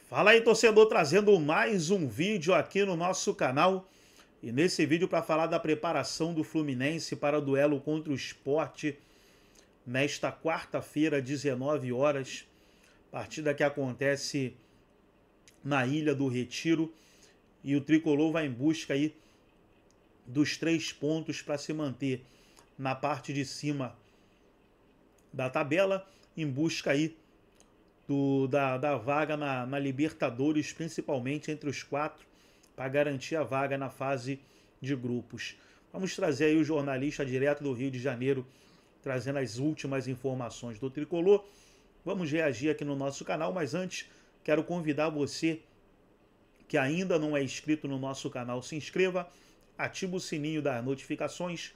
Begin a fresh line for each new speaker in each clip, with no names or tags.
Fala aí, torcedor, trazendo mais um vídeo aqui no nosso canal. E nesse vídeo para falar da preparação do Fluminense para o duelo contra o Sport nesta quarta-feira, 19 horas. Partida que acontece na Ilha do Retiro. E o Tricolor vai em busca aí dos 3 pontos para se manter na parte de cima da tabela, em busca aí da vaga na Libertadores, principalmente entre os 4, para garantir a vaga na fase de grupos. Vamos trazer aí o jornalista direto do Rio de Janeiro, trazendo as últimas informações do Tricolor. Vamos reagir aqui no nosso canal, mas antes quero convidar você que ainda não é inscrito no nosso canal, se inscreva, ativa o sininho das notificações.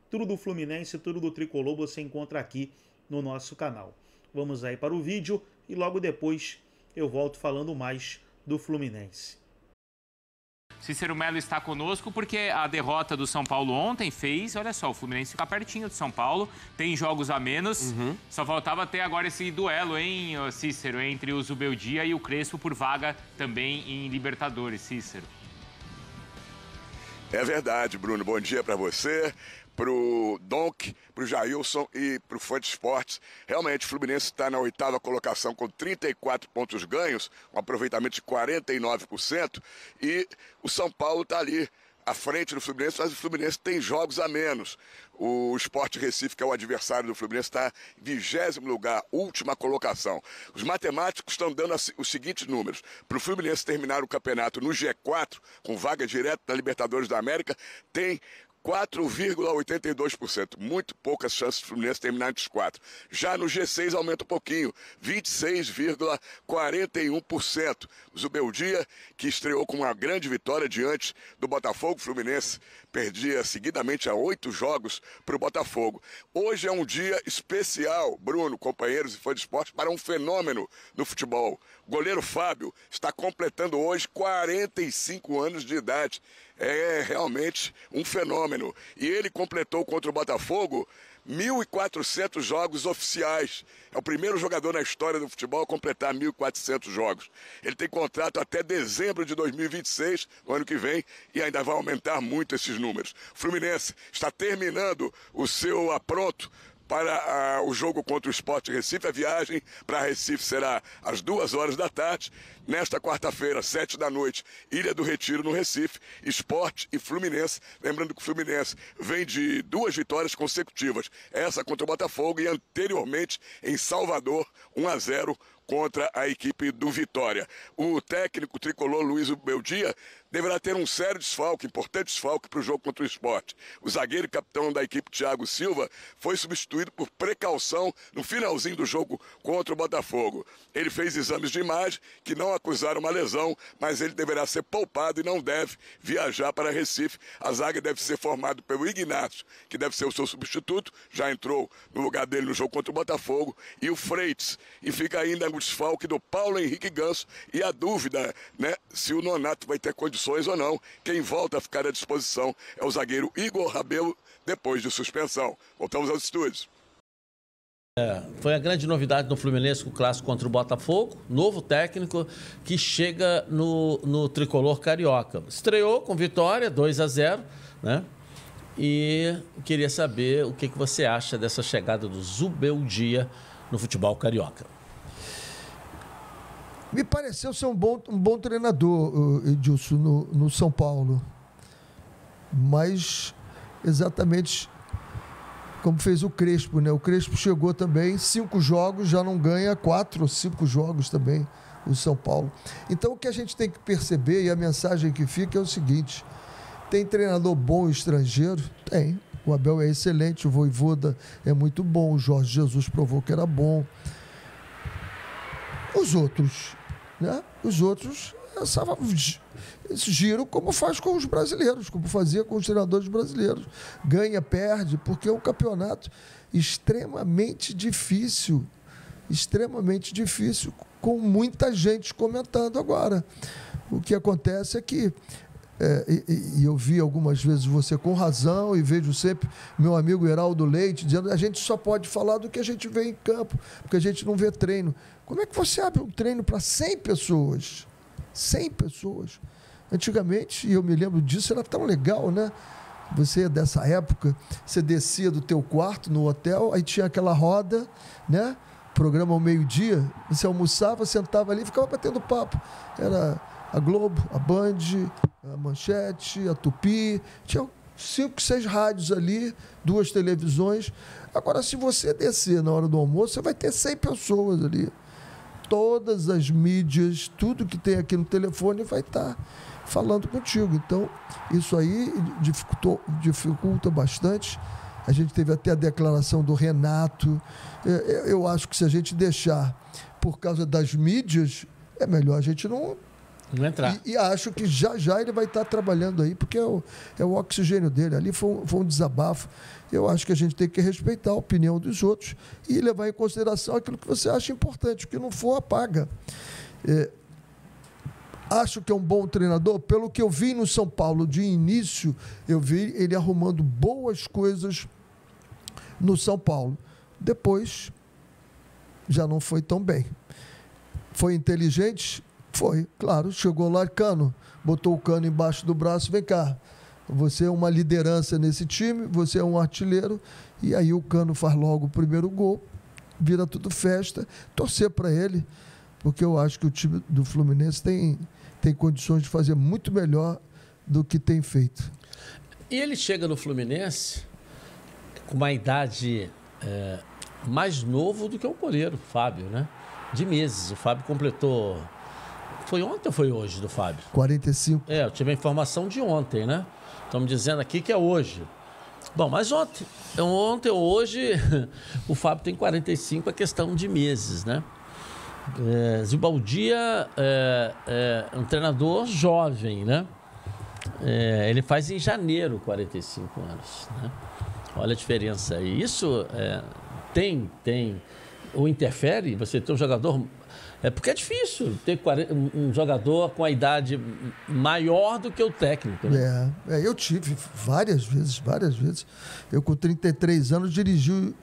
Tudo do Fluminense, tudo do Tricolor você encontra aqui no nosso canal. Vamos aí para o vídeo e logo depois eu volto falando mais do Fluminense.
Cícero Melo está conosco porque a derrota do São Paulo ontem fez, olha só, o Fluminense ficar pertinho do São Paulo, tem jogos a menos, só faltava ter agora esse duelo, hein, Cícero, entre o Zubeldia e o Crespo por vaga também em Libertadores, Cícero.
É verdade, Bruno, bom dia para você, pro Donk, pro Jailson e pro Fonte Esportes. Realmente o Fluminense está na 8ª colocação com 34 pontos ganhos, um aproveitamento de 49%, e o São Paulo está ali à frente do Fluminense, mas o Fluminense tem jogos a menos. O Sport Recife, que é o adversário do Fluminense, está em 20º lugar, última colocação. Os matemáticos estão dando os seguintes números. Para o Fluminense terminar o campeonato no G4, com vaga direta na Libertadores da América, tem 4,82%. Muito poucas chances do Fluminense terminar entre os 4. Já no G6 aumenta um pouquinho, 26,41%. O Zubeldia, que estreou com uma grande vitória diante do Botafogo, o Fluminense perdia seguidamente a 8 jogos para o Botafogo. Hoje é um dia especial, Bruno, companheiros e fãs de esporte, para um fenômeno no futebol. O goleiro Fábio está completando hoje 45 anos de idade. É realmente um fenômeno. E ele completou contra o Botafogo 1.400 jogos oficiais. É o primeiro jogador na história do futebol a completar 1.400 jogos. Ele tem contrato até dezembro de 2026, no ano que vem, e ainda vai aumentar muito esses números. O Fluminense está terminando o seu apronto para o jogo contra o Sport Recife. A viagem para Recife será às 2h da tarde. Nesta quarta-feira, 7 da noite, Ilha do Retiro, no Recife, Sport e Fluminense. Lembrando que o Fluminense vem de 2 vitórias consecutivas. Essa contra o Botafogo e anteriormente em Salvador, 1-0 contra a equipe do Vitória. O técnico tricolor Luiz Zubeldia deverá ter um sério desfalque, importante desfalque para o jogo contra o Sport. O zagueiro e capitão da equipe, Thiago Silva, foi substituído por precaução no finalzinho do jogo contra o Botafogo. Ele fez exames de imagem que não acusaram uma lesão, mas ele deverá ser poupado e não deve viajar para Recife. A zaga deve ser formada pelo Ignacio, que deve ser o seu substituto, já entrou no lugar dele no jogo contra o Botafogo, e o Freitas. E fica ainda o desfalque do Paulo Henrique Ganso e a dúvida, né, se o Nonato vai ter condições ou não. Quem volta a ficar à disposição é o zagueiro Igor Rabelo, depois de suspensão. Voltamos aos estúdios.
Foi a grande novidade no Fluminense, o clássico contra o Botafogo, novo técnico que chega no tricolor carioca. Estreou com vitória, 2-0, né? E queria saber o que você acha dessa chegada do Zubeldia no futebol carioca.
Me pareceu ser um bom treinador, Edilson, no São Paulo. Mas exatamente como fez o Crespo, né? O Crespo chegou também, 5 jogos, já não ganha 4 ou 5 jogos também, o São Paulo. Então o que a gente tem que perceber, e a mensagem que fica é o seguinte: tem treinador bom estrangeiro? Tem. O Abel é excelente, o Vojvoda é muito bom, o Jorge Jesus provou que era bom. Os outros, né? Os outros giram como faz com os brasileiros, como fazia com os treinadores brasileiros. Ganha, perde, porque é um campeonato extremamente difícil, com muita gente comentando agora. O que acontece é que e eu vi algumas vezes você com razão e vejo sempre meu amigo Heraldo Leite dizendo a gente só pode falar do que a gente vê em campo, porque a gente não vê treino. Como é que você abre um treino para 100 pessoas? 100 pessoas. Antigamente, e eu me lembro disso, era tão legal, né? Você, dessa época, você descia do teu quarto no hotel, aí tinha aquela roda, né? Programa ao meio-dia, você almoçava, sentava ali e ficava batendo papo. Era a Globo, a Band, a Manchete, a Tupi, tinha 5, 6 rádios ali, 2 televisões. Agora, se você descer na hora do almoço, você vai ter 100 pessoas ali. Todas as mídias, tudo que tem aqui no telefone vai estar falando contigo. Então, isso aí dificulta bastante. A gente teve até a declaração do Renato. Eu acho que se a gente deixar por causa das mídias, é melhor a gente não
entrar.
E acho que já ele vai estar trabalhando aí, porque é o oxigênio dele. Ali foi um desabafo. Eu acho que a gente tem que respeitar a opinião dos outros e levar em consideração aquilo que você acha importante. O que não for, apaga. Acho que é um bom treinador. Pelo que eu vi no São Paulo de início, eu vi ele arrumando boas coisas no São Paulo. Depois, já não foi tão bem. Foi inteligente? Foi, claro. Chegou lá, Cano, botou o Cano embaixo do braço, vem cá. Você é uma liderança nesse time, você é um artilheiro, e aí o Cano faz logo o primeiro gol, vira tudo festa, torcer para ele, porque eu acho que o time do Fluminense tem condições de fazer muito melhor do que tem feito.
E ele chega no Fluminense com uma idade mais novo do que o goleiro, Fábio, né? De meses. O Fábio completou... Foi ontem ou foi hoje do Fábio?
45.
Eu tive a informação de ontem, né? Estamos dizendo aqui que é hoje. Bom, mas ontem ou hoje, o Fábio tem 45, a questão de meses, né? Zibaldia é um treinador jovem, né? Ele faz em janeiro 45 anos, né? Olha a diferença aí. Isso ou interfere? Você ter um jogador... porque é difícil ter um jogador com a idade maior do que o técnico, né?
Eu tive várias vezes. Eu, com 33 anos, dirigi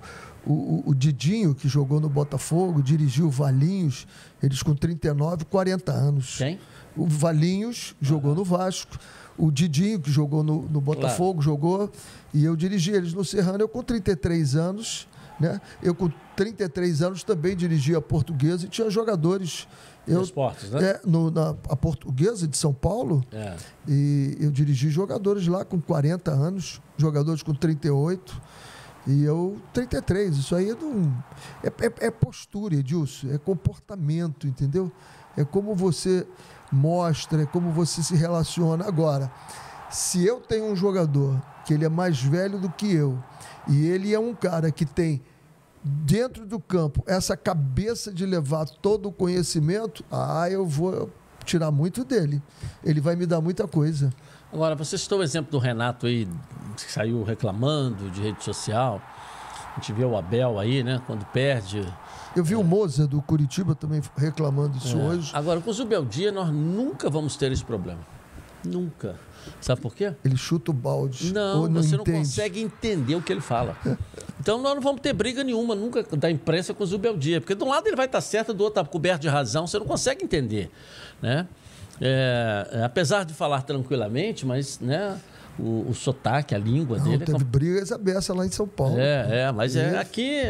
o Didinho, que jogou no Botafogo, dirigiu o Valinhos, eles com 39, 40 anos.
Quem?
O Valinhos jogou no Vasco, o Didinho, que jogou no Botafogo, jogou, e eu dirigi eles no Serrano. Eu, com 33 anos, né? Eu, com 33 anos, também dirigi a Portuguesa e tinha jogadores.
Esportes, né?
A Portuguesa de São Paulo, e eu dirigi jogadores lá com 40 anos, jogadores com 38, e eu 33. Isso aí é postura, Edilson, é comportamento, entendeu? É como você mostra, é como você se relaciona. Agora, se eu tenho um jogador que ele é mais velho do que eu, e ele é um cara que tem dentro do campo essa cabeça de levar todo o conhecimento, eu vou tirar muito dele. Ele vai me dar muita coisa.
Agora, você citou o exemplo do Renato aí, que saiu reclamando de rede social. A gente vê o Abel aí, né? Quando perde.
Eu vi o Moza do Curitiba também reclamando disso hoje.
Agora, com o Zubeldia, nós nunca vamos ter esse problema. Nunca. Sabe por quê?
Ele chuta o balde.
Não você não consegue entender o que ele fala. Então nós não vamos ter briga nenhuma nunca da imprensa com o Zubeldia, porque de um lado ele vai estar certo, do outro está coberto de razão, você não consegue entender, né? Apesar de falar tranquilamente, mas, né, o sotaque, a língua dele...
Teve brigas abertas lá em São Paulo.
Mas aqui...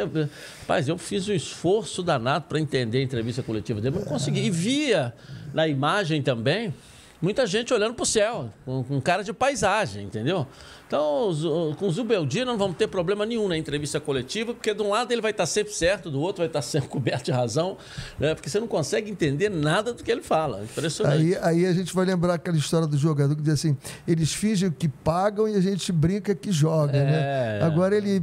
Rapaz, eu fiz um esforço danado para entender a entrevista coletiva dele, mas não consegui. E via na imagem também muita gente olhando para o céu, com cara de paisagem, entendeu? Então, com o Zubeldia não vamos ter problema nenhum na entrevista coletiva, porque de um lado ele vai estar sempre certo, do outro vai estar sempre coberto de razão, né? Porque você não consegue entender nada do que ele fala. Impressionante.
Aí a gente vai lembrar aquela história do jogador que diz assim, eles fingem que pagam e a gente brinca que joga, né? Agora ele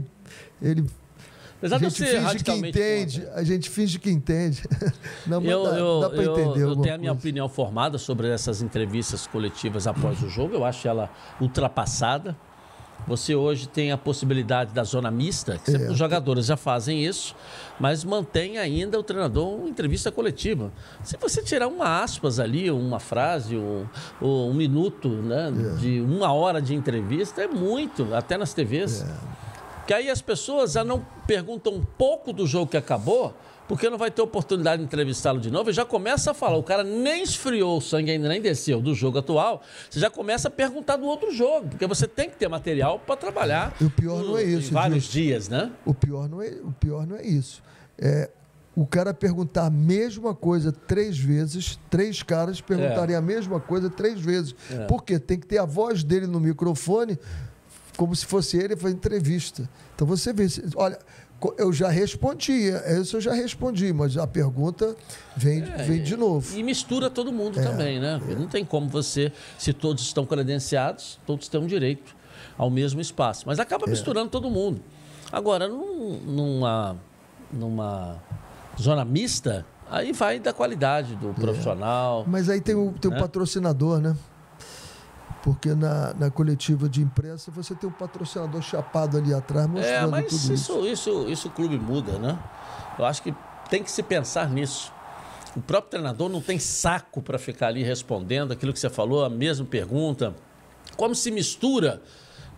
apesar de eu ser radicalmente
a gente finge que entende. Não, dá para entender.
Eu tenho a minha opinião formada sobre essas entrevistas coletivas após o jogo. Eu acho ela ultrapassada. Você hoje tem a possibilidade da zona mista, que os jogadores já fazem isso, mas mantém ainda o treinador uma entrevista coletiva. Se você tirar uma aspas ali, uma frase, um minuto, né, de 1 hora de entrevista, é muito, até nas TVs. Que aí as pessoas já não perguntam um pouco do jogo que acabou, porque não vai ter oportunidade de entrevistá-lo de novo, e já começa a falar, o cara nem esfriou o sangue, ainda nem desceu do jogo atual, você já começa a perguntar do outro jogo, porque você tem que ter material para trabalhar.
E o pior não é isso,
vários dias, né?
O pior não é isso. É o cara perguntar a mesma coisa 3 vezes, 3 caras perguntarem a mesma coisa 3 vezes. Por quê? Tem que ter a voz dele no microfone, como se fosse ele fazendo entrevista. Então você vê, olha, eu já respondi, isso eu já respondi, mas a pergunta vem de novo.
E mistura todo mundo também, né? Não tem como você, se todos estão credenciados, todos têm um direito ao mesmo espaço. Mas acaba misturando todo mundo. Agora, numa zona mista, aí vai da qualidade do profissional.
Mas aí tem o patrocinador, né? Porque na coletiva de imprensa você tem um patrocinador chapado ali atrás mostrando
mas
tudo
isso o clube muda, né? Eu acho que tem que se pensar nisso. O próprio treinador não tem saco para ficar ali respondendo aquilo que você falou, a mesma pergunta. Como se mistura?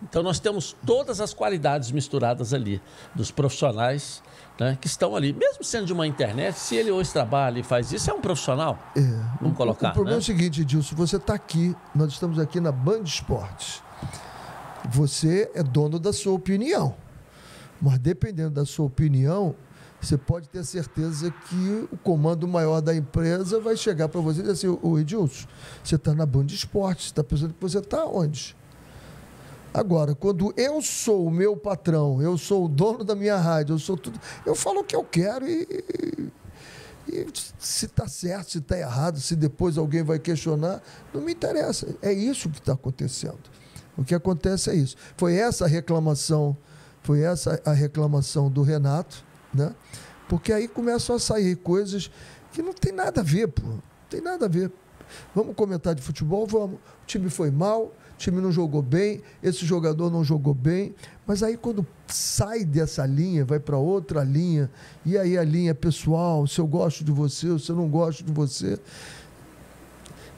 Então nós temos todas as qualidades misturadas ali, dos profissionais, né, que estão ali. Mesmo sendo de uma internet, se ele hoje trabalha e faz isso, é um profissional. Vamos colocar.
O problema
né?
é o seguinte, Edilson, você está aqui, nós estamos aqui na Band Esportes. Você é dono da sua opinião. Mas dependendo da sua opinião, você pode ter certeza que o comando maior da empresa vai chegar para você e dizer assim, ô Edilson, você está na Band Esportes, você está pensando que você está onde? Agora, quando eu sou o meu patrão, eu sou o dono da minha rádio, eu sou tudo, eu falo o que eu quero e se está certo, se está errado, se depois alguém vai questionar, não me interessa. É isso que está acontecendo. O que acontece é isso. Foi essa a reclamação do Renato, né? Porque aí começam a sair coisas que não tem nada a ver, pô. Não tem nada a ver. Vamos comentar de futebol? Vamos. O time foi mal, o time não jogou bem, esse jogador não jogou bem, mas aí quando sai dessa linha, vai para outra linha, e aí a linha pessoal, se eu gosto de você, se eu não gosto de você.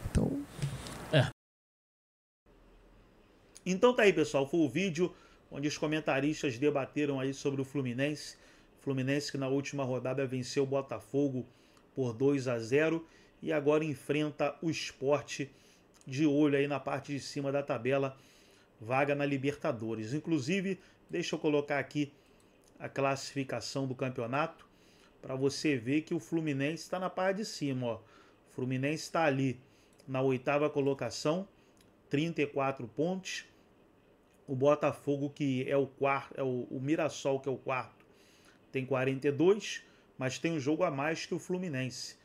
Então...
Então tá aí, pessoal, foi o vídeo onde os comentaristas debateram aí sobre o Fluminense. Fluminense que na última rodada venceu o Botafogo por 2-0 e agora enfrenta o Sport de olho aí na parte de cima da tabela, vaga na Libertadores. Inclusive, deixa eu colocar aqui a classificação do campeonato para você ver que o Fluminense está na parte de cima. Ó. O Fluminense está ali na 8ª colocação, 34 pontos. O Botafogo, que é o quarto, o Mirassol, que é o quarto, tem 42, mas tem um jogo a mais que o Fluminense.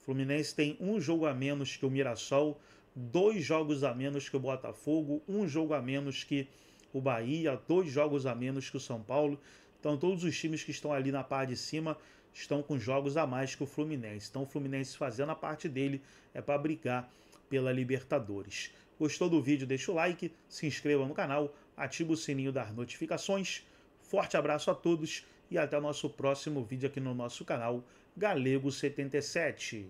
O Fluminense tem um jogo a menos que o Mirassol, 2 jogos a menos que o Botafogo, 1 jogo a menos que o Bahia, 2 jogos a menos que o São Paulo. Então todos os times que estão ali na parte de cima estão com jogos a mais que o Fluminense. Então o Fluminense fazendo a parte dele é para brigar pela Libertadores. Gostou do vídeo? Deixa o like, se inscreva no canal, ativa o sininho das notificações. Forte abraço a todos e até o nosso próximo vídeo aqui no nosso canal Galego 77.